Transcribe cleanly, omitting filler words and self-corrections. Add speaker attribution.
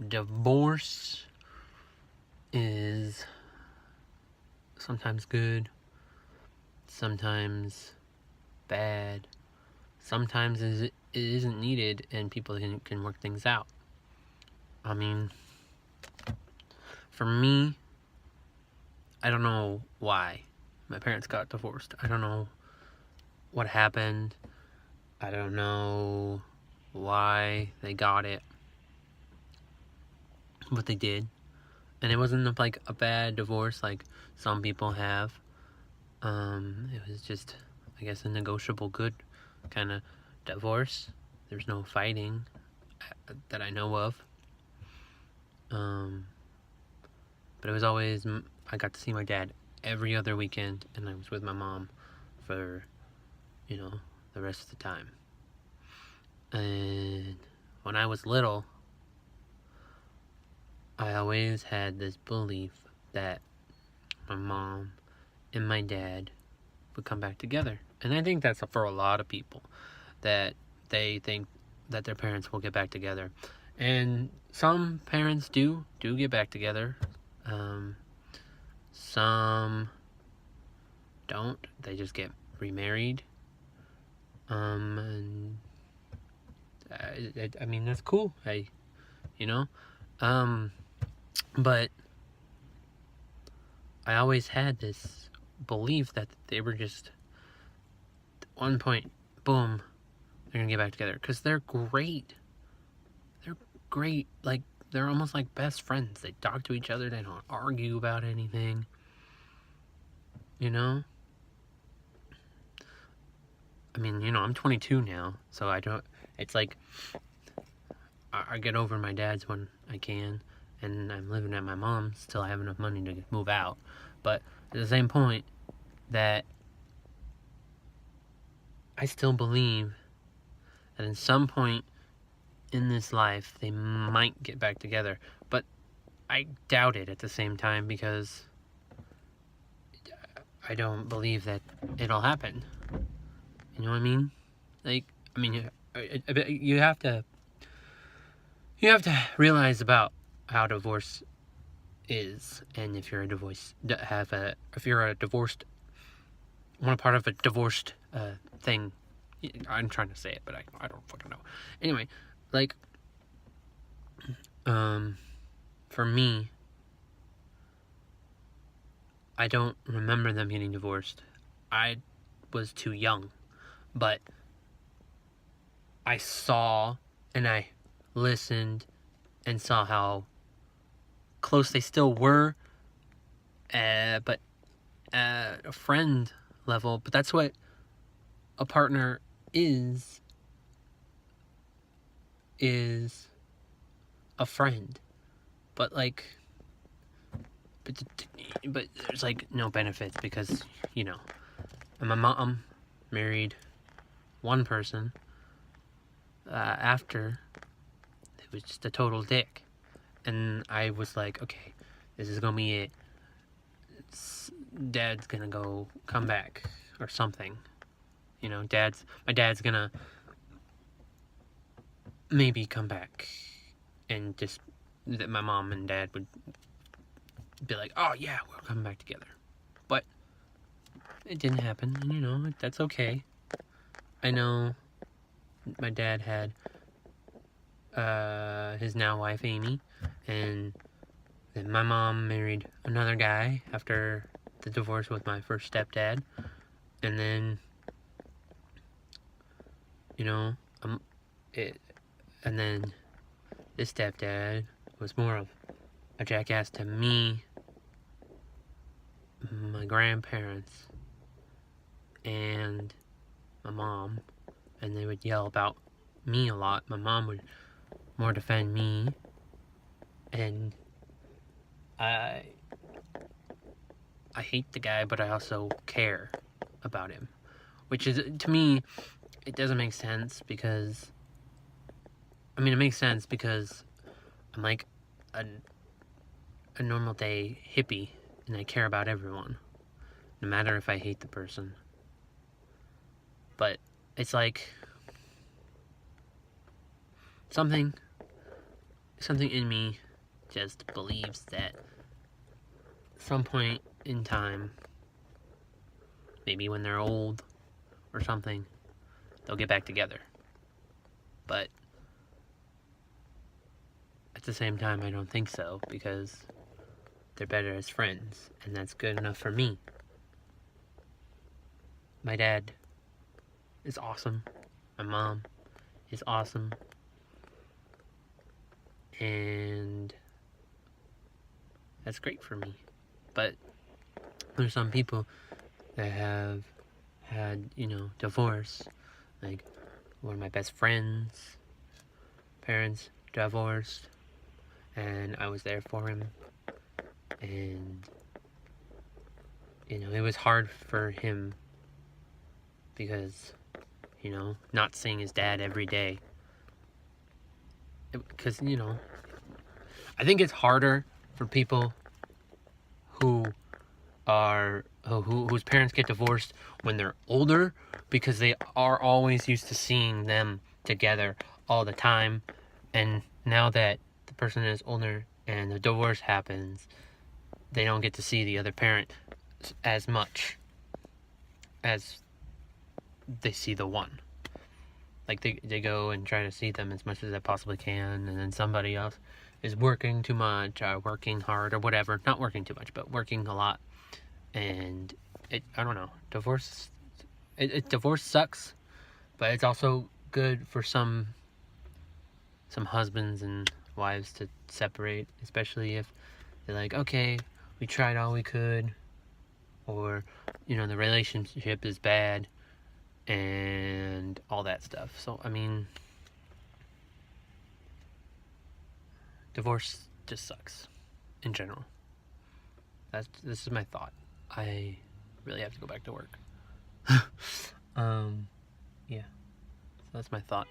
Speaker 1: divorce is sometimes good, sometimes bad, sometimes it isn't needed and people can work things out. I mean, for me, I don't know why my parents got divorced. I don't know what happened. I don't know why they got it, but they did. And it wasn't like a bad divorce like some people have. It was just, I guess, a negotiable good kind of divorce. There's no fighting that I know of. But it was always, I got to see my dad every other weekend, and I was with my mom for, the rest of the time. And when I was little, I always had this belief that my mom and my dad would come back together. And I think that's for a lot of people, that they think that their parents will get back together. And some parents do get back together. Some don't. They just get remarried. And I mean, that's cool. But I always had this belief that they were just, at one point, boom, they're gonna get back together. Because they're great. They're great. Like, they're almost like best friends. They talk to each other. They don't argue about anything. I mean, I'm 22 now, so I don't, it's like, I get over my dad's when I can, and I'm living at my mom's till I have enough money to move out. But at the same point, that I still believe that in some point in this life, they might get back together. But I doubt it at the same time, because I don't believe that it'll happen. You know what I mean? Like, I mean, you have to realize about how divorce is, and if you're a divorced, want a part of a divorced thing. I'm trying to say it, but I don't fucking know. Anyway, like, for me, I don't remember them getting divorced. I was too young, but I saw and I listened and saw how close they still were, but at a friend level. But that's what a partner is a friend. But like, but there's like no benefits, because my mom married one person after. It was just a total dick, and I was like, okay, this is gonna be it. Dad's gonna come back or something. My dad's gonna maybe come back, and just that my mom and dad would be like, oh yeah, we're coming back together. But it didn't happen, and that's okay. I know my dad had his now wife Amy, and then my mom married another guy after the divorce with my first stepdad, and then and then this stepdad was more of a jackass to me, my grandparents, and my mom, and they would yell about me a lot. My mom would more defend me, and I hate the guy, but I also care about him, which is, to me, it doesn't make sense, because it makes sense because I'm like a normal day hippie, and I care about everyone, no matter if I hate the person. But it's like something something in me just believes that some point in time, maybe when they're old or something, they'll get back together. But at the same time, I don't think so, because they're better as friends, and that's good enough for me. My dad is awesome. My mom is awesome. And that's great for me. But there's some people that have had, divorce. Like, one of my best friends' parents divorced, and I was there for him. And, it was hard for him because, not seeing his dad every day. Because, I think it's harder for people whose parents get divorced when they're older, because they are always used to seeing them together all the time. And now that the person is older and the divorce happens, they don't get to see the other parent as much as they see the one. Like, they go and try to see them as much as they possibly can, and then somebody else is working too much, or working hard, or whatever. Not working too much, but working a lot. And I don't know. Divorce sucks, but it's also good for some husbands and wives to separate, especially if they're like, okay, we tried all we could, or, the relationship is bad, and all that stuff. So, I mean, divorce just sucks in general. This is my thought. I really have to go back to work. Yeah. So that's my thought.